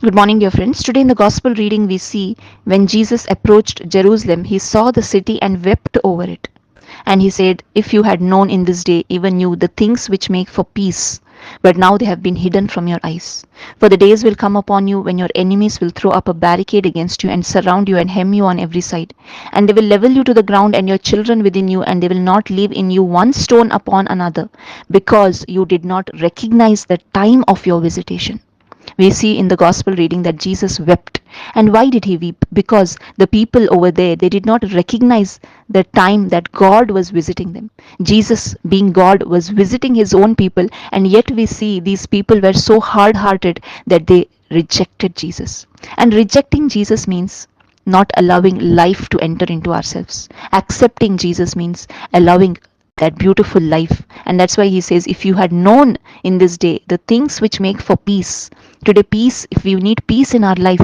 Good morning, dear friends. Today in the Gospel reading, we see when Jesus approached Jerusalem, he saw the city and wept over it. And he said, "If you had known in this day, even you, the things which make for peace, but now they have been hidden from your eyes. For the days will come upon you when your enemies will throw up a barricade against you and surround you and hem you on every side. And they will level you to the ground and your children within you, and they will not leave in you one stone upon another, because you did not recognize the time of your visitation." We see in the gospel reading that Jesus wept. And why did he weep? Because the people over there, they did not recognize the time that God was visiting them. Jesus, being God, was visiting his own people, and yet we see these people were so hard hearted that they rejected Jesus. And rejecting Jesus means not allowing life to enter into ourselves. Accepting Jesus means allowing that beautiful life. And that's why he says, if you had known in this day the things which make for peace. Today, peace, if we need peace in our life,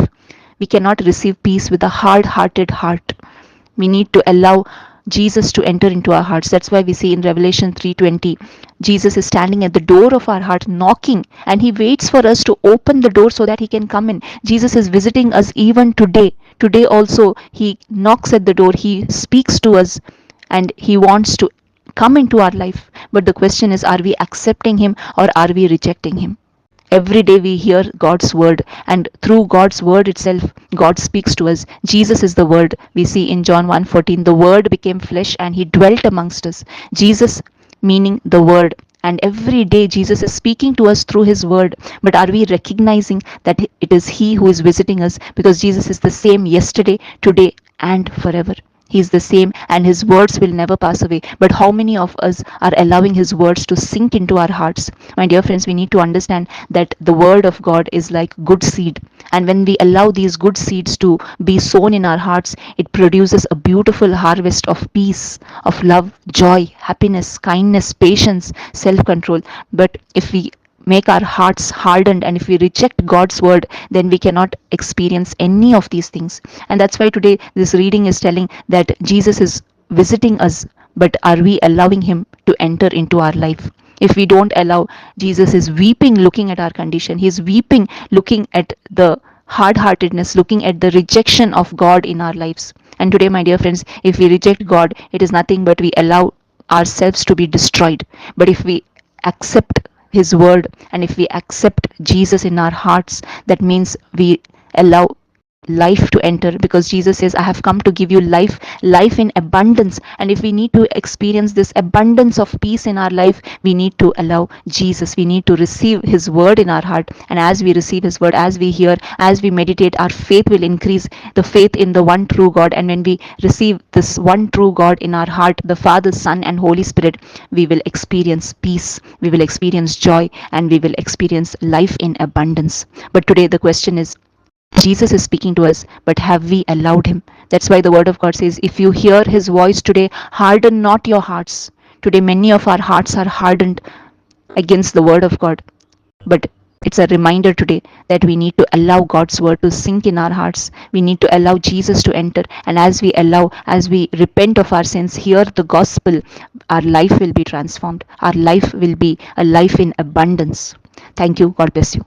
we cannot receive peace with a hard hearted heart. We need to allow Jesus to enter into our hearts. That's why we see in Revelation 3:20, Jesus is standing at the door of our heart knocking, and he waits for us to open the door so that he can come in. Jesus is visiting us even today. Today also he knocks at the door, he speaks to us, and he wants to come into our life. But the question is, are we accepting him or are we rejecting him? Every day we hear God's word, and through God's word itself, God speaks to us. Jesus is the word. We see in John 1:14, the word became flesh and he dwelt amongst us. Jesus meaning the word. And every day Jesus is speaking to us through his word. But are we recognizing that it is he who is visiting us? Because Jesus is the same yesterday, today, and forever. He is the same, and his words will never pass away. But how many of us are allowing his words to sink into our hearts? My dear friends, we need to understand that the word of God is like good seed. And when we allow these good seeds to be sown in our hearts, it produces a beautiful harvest of peace, of love, joy, happiness, kindness, patience, self control. But if we make our hearts hardened and if we reject God's word, then we cannot experience any of these things. And that's why today this reading is telling that Jesus is visiting us, but are we allowing him to enter into our life? If we don't allow, Jesus is weeping looking at our condition. He is weeping looking at the hard heartedness, looking at the rejection of God in our lives. And today, my dear friends, if we reject God, it is nothing but we allow ourselves to be destroyed. But if we accept his word and if we accept Jesus in our hearts, that means we allow life to enter, because Jesus says, I have come to give you life in abundance. And if we need to experience this abundance of peace in our life, we need to allow Jesus. We need to receive his word in our heart. And as we receive his word, as we hear, as we meditate, our faith will increase, the faith in the one true God. And when we receive this one true God in our heart, the Father, Son, and Holy Spirit, we will experience peace, we will experience joy, and we will experience life in abundance. But today the question is, Jesus is speaking to us, but have we allowed him? That's why the word of God says, if you hear his voice today, harden not your hearts. Today, many of our hearts are hardened against the word of God. But it's a reminder today that we need to allow God's word to sink in our hearts. We need to allow Jesus to enter. And as we allow, as we repent of our sins, hear the gospel, our life will be transformed. Our life will be a life in abundance. Thank you. God bless you.